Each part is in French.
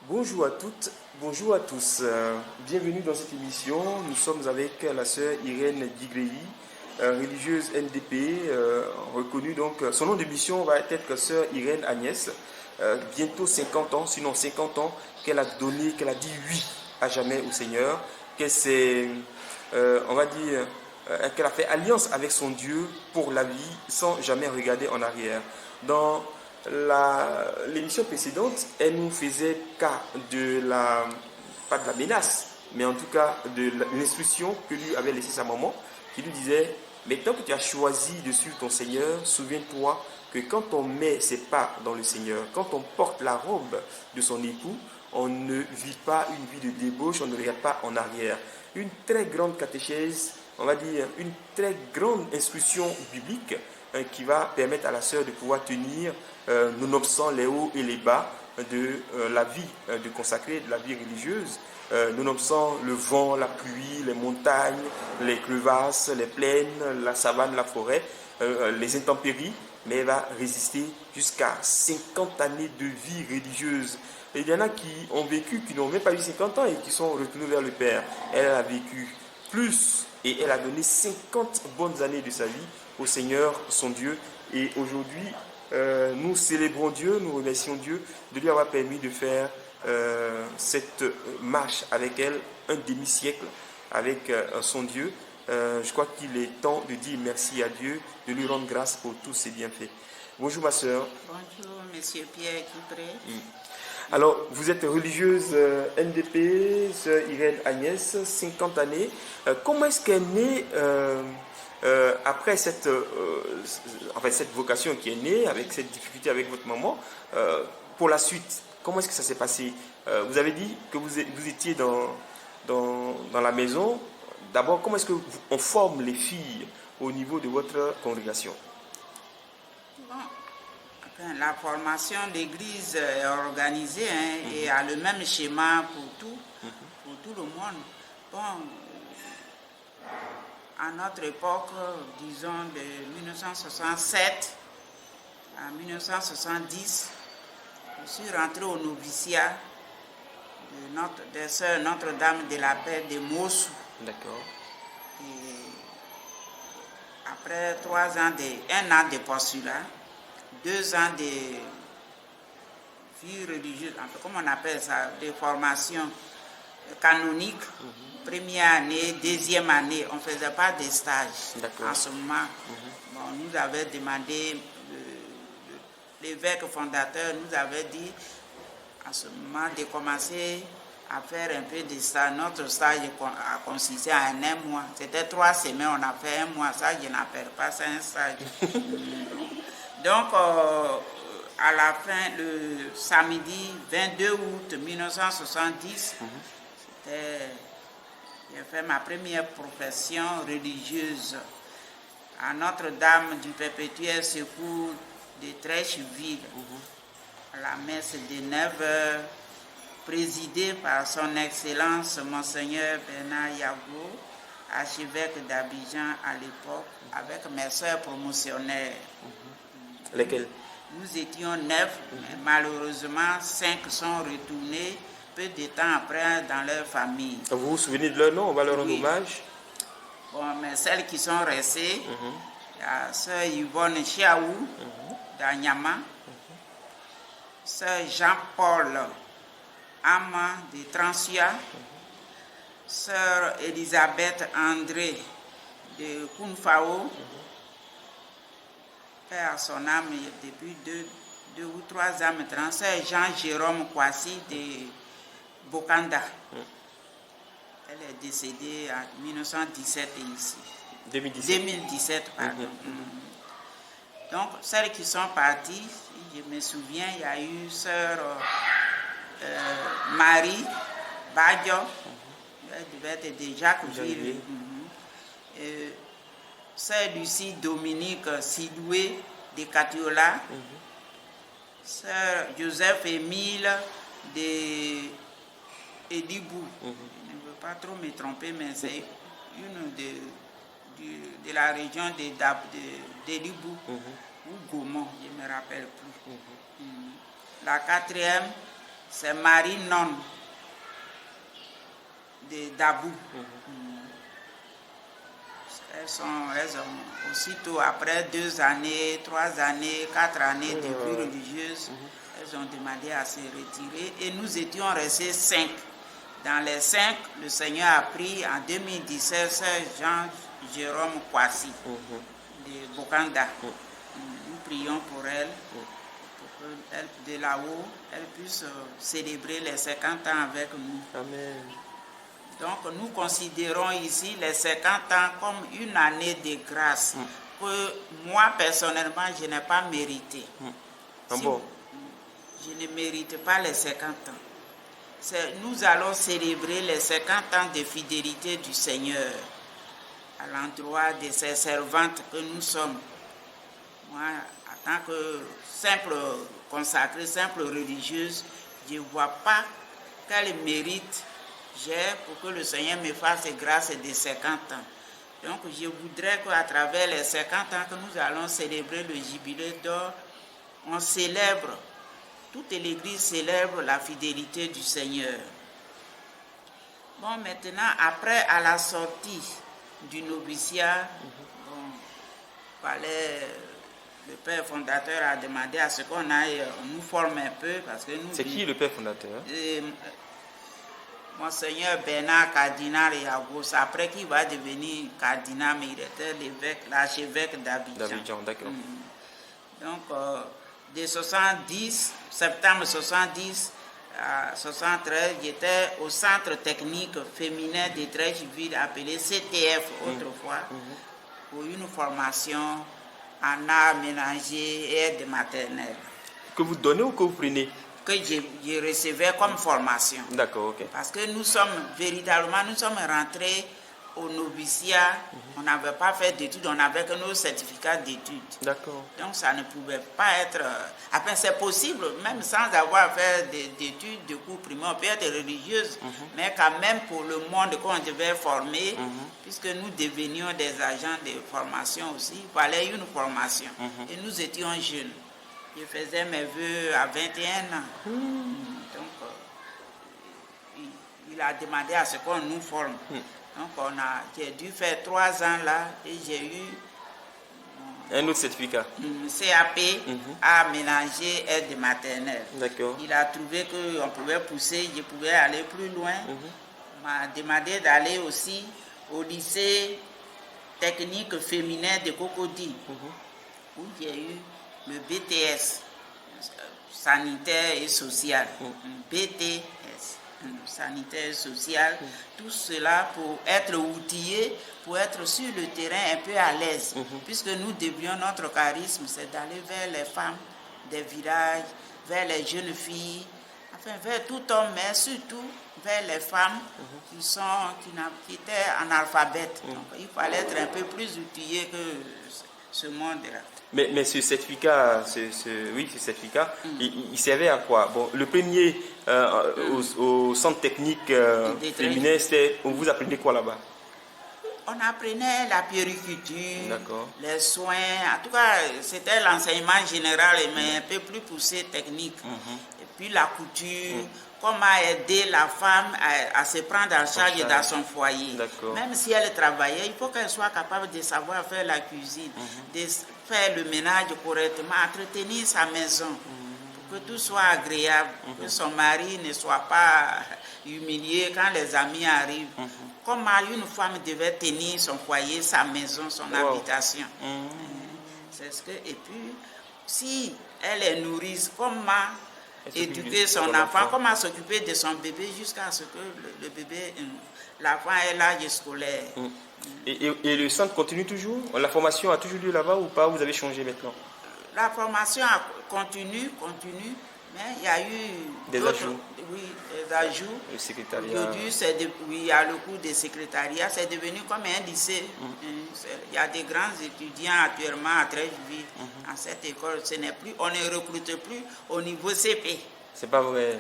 Bonjour à toutes, bonjour à tous. Bienvenue dans cette émission. Nous sommes avec la sœur Irène Digrei, religieuse NDP, reconnue donc. Son nom de mission va être sœur Irène Agnès. Bientôt 50 ans, sinon 50 ans, qu'elle a donné, qu'elle a dit oui à jamais au Seigneur, qu'elle s'est, on va dire, qu'elle a fait alliance avec son Dieu pour la vie sans jamais regarder en arrière. Dans l'émission précédente, elle nous faisait cas de la, pas de la menace, mais en tout cas de l'instruction que lui avait laissée sa maman, qui lui disait, maintenant que tu as choisi de suivre ton Seigneur, souviens-toi que quand on met ses pas dans le Seigneur, quand on porte la robe de son époux, on ne vit pas une vie de débauche, on ne regarde pas en arrière. Une très grande catéchèse, on va dire, une très grande instruction biblique qui va permettre à la sœur de pouvoir tenir, nonobstant les hauts et les bas de la vie de consacrée, de la vie religieuse, nonobstant le vent, la pluie, les montagnes, les crevasses, les plaines, la savane, la forêt, les intempéries, mais elle va résister jusqu'à 50 années de vie religieuse. Et il y en a qui ont vécu, qui n'ont même pas eu 50 ans et qui sont retournés vers le Père. Elle a vécu plus et elle a donné 50 bonnes années de sa vie au Seigneur, son Dieu. Et aujourd'hui, nous célébrons Dieu, nous remercions Dieu de lui avoir permis de faire cette marche avec elle, un demi-siècle avec son Dieu. Je crois qu'il est temps de dire merci à Dieu, de lui rendre grâce pour tous ses bienfaits. Bonjour ma soeur. Bonjour, monsieur Pierre Kipré. Alors, vous êtes religieuse NDP, sœur Irène Agnès, 50 années. Comment est-ce qu'elle est née après cette vocation qui est née, avec cette difficulté avec votre maman, pour la suite? Comment est-ce que ça s'est passé? Vous avez dit que vous étiez dans la maison. D'abord, comment est-ce qu'on forme les filles au niveau de votre congrégation? Bon, la formation d'église est organisée et a le même schéma pour tout le monde. Bon, à notre époque, disons de 1967 à 1970, je suis rentrée au noviciat de sœur Notre-Dame de la Paix de Mossou. D'accord. Et après 1 an de postulat, 2 ans de vie religieuse, comment on appelle ça, de formation canonique, première année, deuxième année, on ne faisait pas de stage. En ce moment. Bon, nous avait demandé, l'évêque fondateur nous avait dit en ce moment de commencer à faire un peu de stage. Notre stage a consisté à 1 mois. C'était 3 semaines, on a fait 1 mois. Ça, je n'appelle pas ça un stage. Donc, à la fin, le samedi 22 août 1970, j'ai fait ma première profession religieuse à Notre-Dame du Perpétuel Secours de Trècheville, à la messe de 9h, présidée par son Excellence Monseigneur Bernard Yago, archevêque d'Abidjan à l'époque, avec mes soeurs promotionnaires. Lesquelles? Nous étions 9, mais malheureusement 5 sont retournés peu de temps après dans leur famille. Vous vous souvenez de leur nom? On va leur rendre hommage. Bon, mais celles qui sont restées, la sœur Yvonne Chiaou d'Anyama, sœur Jean-Paul Ama de Transia, sœur Elisabeth André de Kounfao, à son âme depuis 2 ou 3 ans maintenant, sœur Jean-Jérôme Kwasi de Bokanda. Elle est décédée en 1917 ici. 2017, pardon. Donc, celles qui sont parties, si je me souviens, il y a eu sœur Marie Badjo, elle devait être de Jacquesville. Sœur Lucie Dominique Sidoué de Catiola, sœur Joseph Émile de Edibou. Je ne veux pas trop me tromper, mais c'est une de la région d'Edibou ou Gaumont, je ne me rappelle plus. La 4e, C'est Marie Non de Dabou. Elles ont aussitôt, après 2 années, 3 années, 4 années de vie religieuse, elles ont demandé à se retirer et nous étions restés 5. Dans les 5, le Seigneur a pris en 2017 Sœur Jean-Jérôme Kwasi de Bokanda. Nous prions pour elle, pour qu'elle, de là-haut, elle puisse célébrer les 50 ans avec nous. Amen. Donc nous considérons ici les 50 ans comme une année de grâce que moi personnellement je n'ai pas mérité. Je ne mérite pas les 50 ans. Nous allons célébrer les 50 ans de fidélité du Seigneur à l'endroit de ses servantes que nous sommes. Moi, en tant que simple consacrée, simple religieuse, je ne vois pas quel mérite j'ai pour que le Seigneur me fasse grâce des 50 ans. Donc je voudrais qu'à travers les 50 ans que nous allons célébrer le jubilé d'or, on célèbre, toute l'Église célèbre la fidélité du Seigneur. Bon, maintenant, après, à la sortie du noviciat, le père fondateur a demandé à ce qu'on aille nous former un peu. Parce que nous, c'est qui le père fondateur? Monseigneur Bernard Cardinal Yagos, après qu'il va devenir cardinal, mais il était l'archevêque d'Abidjan. D'accord. Donc, de septembre 70 à 73, j'étais au centre technique féminin de Treichville appelé CTF autrefois, pour une formation en art ménager et aide maternelle. Que vous donnez ou que vous prenez? Que je recevais comme formation. D'accord, ok. Parce que nous sommes rentrés au noviciat, on n'avait pas fait d'études, on n'avait que nos certificats d'études. D'accord. Donc ça ne pouvait pas être... Enfin, c'est possible, même sans avoir fait d'études, de cours primaires, on peut être religieuse, mais quand même pour le monde qu'on devait former, puisque nous devenions des agents de formation aussi, il fallait une formation. Et nous étions jeunes. Je faisais mes vœux à 21 ans. Donc, il a demandé à ce qu'on nous forme. Donc, j'ai dû faire 3 ans là et j'ai eu un autre certificat. CAP à ménager aide maternelle. D'accord. Il a trouvé qu'on pouvait pousser, je pouvais aller plus loin. Il m'a demandé d'aller aussi au lycée technique féminin de Cocody, où j'ai eu le BTS, sanitaire et social, BTS, sanitaire et social, tout cela pour être outillé, pour être sur le terrain un peu à l'aise, puisque nous devions, notre charisme, c'est d'aller vers les femmes des villages, vers les jeunes filles, enfin vers tout homme, mais surtout vers les femmes qui étaient analphabètes. Donc il fallait être un peu plus outillé que ce monde-là. Mais ce certificat, il servait à quoi? Bon, le premier au centre technique féminin, on vous apprenait quoi là-bas? On apprenait la puériculture, les soins, en tout cas c'était l'enseignement général, mais un peu plus poussé technique. Et puis la couture, comment aider la femme à se prendre en charge dans son foyer. Même si elle travaillait, il faut qu'elle soit capable de savoir faire la cuisine, de faire le ménage correctement, entretenir sa maison, pour que tout soit agréable, que son mari ne soit pas humilié quand les amis arrivent. Comment une femme devait tenir son foyer, sa maison, son habitation. C'est ce que, et puis, si elle est nourrice, comment éduquer son enfant, comment s'occuper de son bébé jusqu'à ce que le bébé, l'enfant ait l'âge scolaire. Et le centre continue toujours? La formation a toujours lieu là-bas ou pas? Vous avez changé maintenant? La formation continue, mais il y a eu des ajouts. Oui, des ajouts. Le secrétariat. Aujourd'hui, il y a le cours de secrétariat, c'est devenu comme un lycée. Il y a des grands étudiants actuellement à Treichville, à cette école. On ne recrute plus au niveau CP. C'est pas vrai.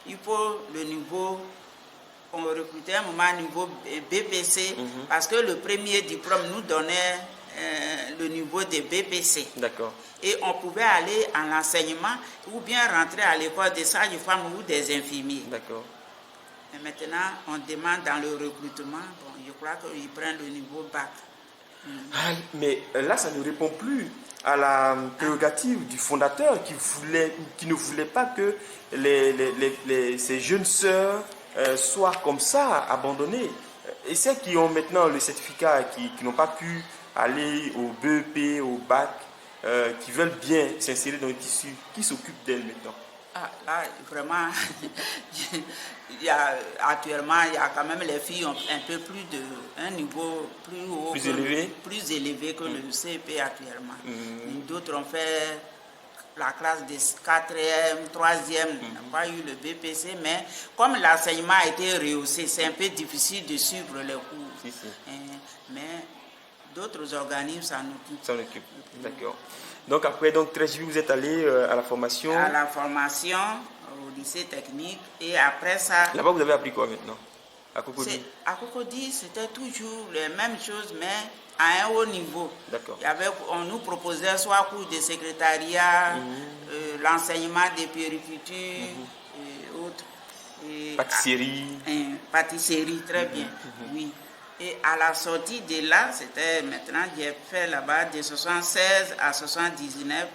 Il faut le niveau, on recrutait un moment au niveau BPC, parce que le premier diplôme nous donnait le niveau des BPC. D'accord. Et on pouvait aller en l'enseignement ou bien rentrer à l'école des sages-femmes ou des infirmiers. D'accord. Et maintenant, on demande dans le recrutement, bon, je crois qu'ils prennent le niveau bac. Ah, mais là, ça ne répond plus à la prérogative du fondateur qui ne voulait pas que ces jeunes sœurs soient comme ça, abandonnées. Et celles qui ont maintenant le certificat, qui n'ont pas pu aller au BEP, au bac, qui veulent bien s'insérer dans le tissu, qui s'occupe d'elles maintenant? Ah, là, vraiment, actuellement, il y a quand même les filles ont un peu plus un niveau plus haut, plus élevé que le CEP actuellement. D'autres ont fait la classe des 4e, 3e, n'ont pas eu le BPC, mais comme l'enseignement a été rehaussé, c'est un peu difficile de suivre les cours. Si, si. Mais d'autres organismes s'en occupent. D'accord. Donc après, très vite, vous êtes allé à la formation? À la formation, au lycée technique, et après ça... Là-bas, vous avez appris quoi maintenant? À Cocody? À Cocody, c'était toujours les mêmes choses, mais à un haut niveau. D'accord. On nous proposait soit cours de secrétariat, l'enseignement des puéricultures et autres. Pâtisserie. Pâtisserie, très bien, oui. Et à la sortie de là, c'était maintenant, j'ai fait là-bas de 76 à 79.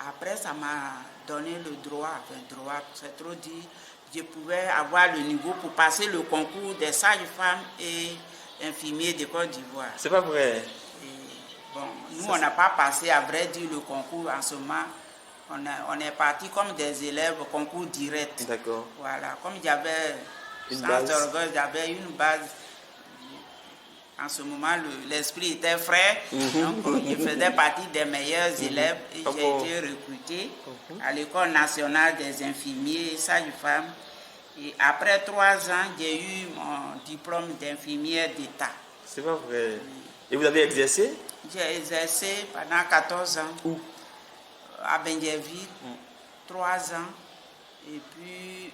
Après, ça m'a donné le droit, c'est trop dit. Je pouvais avoir le niveau pour passer le concours des sages-femmes et infirmiers de Côte d'Ivoire. C'est pas vrai. Bon, nous, on n'a pas passé, à vrai dire, le concours en ce moment. On est parti comme des élèves au concours direct. D'accord. Voilà, comme j'avais une base. En ce moment, l'esprit était frais, donc je faisais partie des meilleurs élèves et j'ai été recruté à l'École nationale des infirmiers et sages-femmes. Et après 3 ans, j'ai eu mon diplôme d'infirmière d'État. C'est pas vrai. Et vous avez exercé? J'ai exercé pendant 14 ans. Où? À Benjerville, 3 ans. Et puis...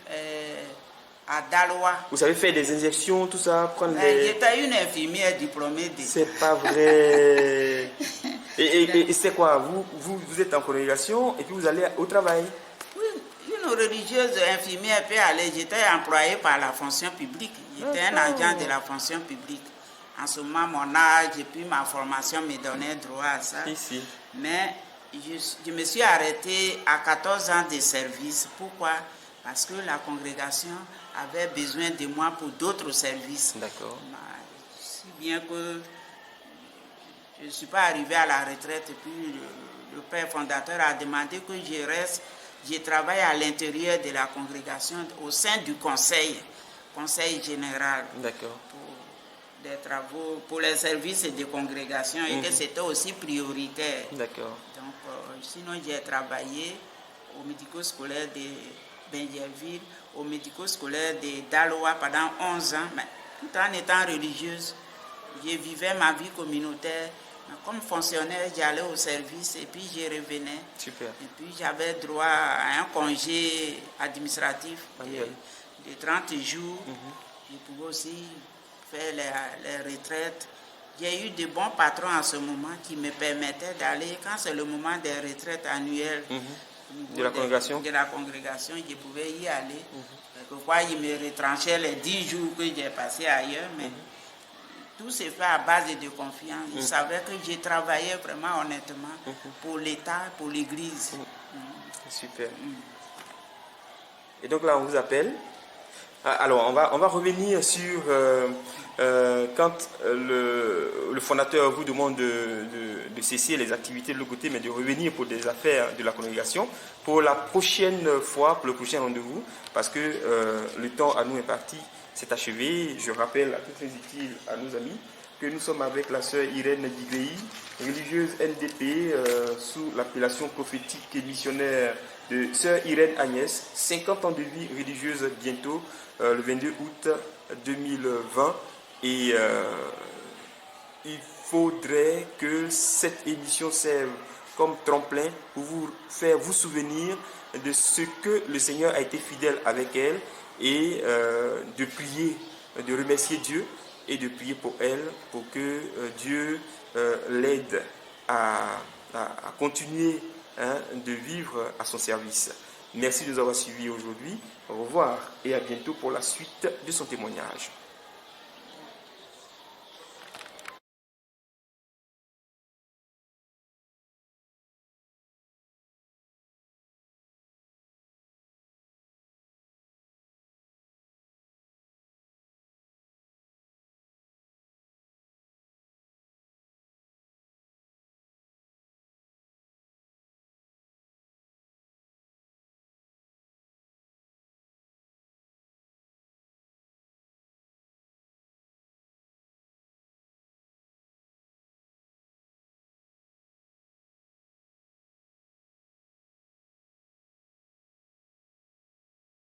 à Daloa. Vous savez faire des injections, tout ça, J'étais une infirmière diplômée d'État. C'est pas vrai. et c'est quoi? Vous êtes en congrégation et puis vous allez au travail? Oui, une religieuse infirmière peut aller. J'étais employée par la fonction publique. J'étais un agent de la fonction publique. En ce moment, mon âge et puis ma formation me donnaient droit à ça. Ici. Mais je me suis arrêtée à 14 ans de service. Pourquoi? Parce que la congrégation avait besoin de moi pour d'autres services. D'accord. Si bien que je ne suis pas arrivé à la retraite et puis le père fondateur a demandé que je reste. Je travaille à l'intérieur de la congrégation au sein du conseil général. D'accord. Pour des travaux, pour les services de congrégation et que c'était aussi prioritaire. D'accord. Donc, sinon j'ai travaillé au médico-scolaire de Benjerville, au médico-scolaire de Daloa pendant 11 ans, mais tout en étant religieuse, je vivais ma vie communautaire. Comme fonctionnaire, j'allais au service et puis je revenais. Super. Et puis j'avais droit à un congé administratif de 30 jours. Je pouvais aussi faire les retraites. J'ai eu de bons patrons à ce moment qui me permettaient d'aller, quand c'est le moment des retraites annuelles, de la congrégation, je pouvais y aller. Quelquefois, ils me retranchaient les 10 jours que j'ai passés ailleurs, mais tout s'est fait à base de confiance. Ils savaient que j'ai travaillé vraiment honnêtement pour l'État, pour l'Église. Super. Et donc là, on vous appelle. Alors, on va revenir sur quand le fondateur vous demande de cesser les activités de l'autre côté, mais de revenir pour des affaires de la congrégation, pour la prochaine fois, pour le prochain rendez-vous, parce que le temps à nous est parti, c'est achevé. Je rappelle à toutes les utiles, à nos amis, que nous sommes avec la sœur Irène Digley, religieuse NDP, sous l'appellation prophétique et missionnaire de sœur Irène Agnès, 50 ans de vie religieuse bientôt, le 22 août 2020. Et il faudrait que cette émission serve comme tremplin pour vous faire vous souvenir de ce que le Seigneur a été fidèle avec elle et de prier, de remercier Dieu et de prier pour elle, pour que Dieu l'aide à continuer de vivre à son service. Merci de nous avoir suivis aujourd'hui. Au revoir et à bientôt pour la suite de son témoignage.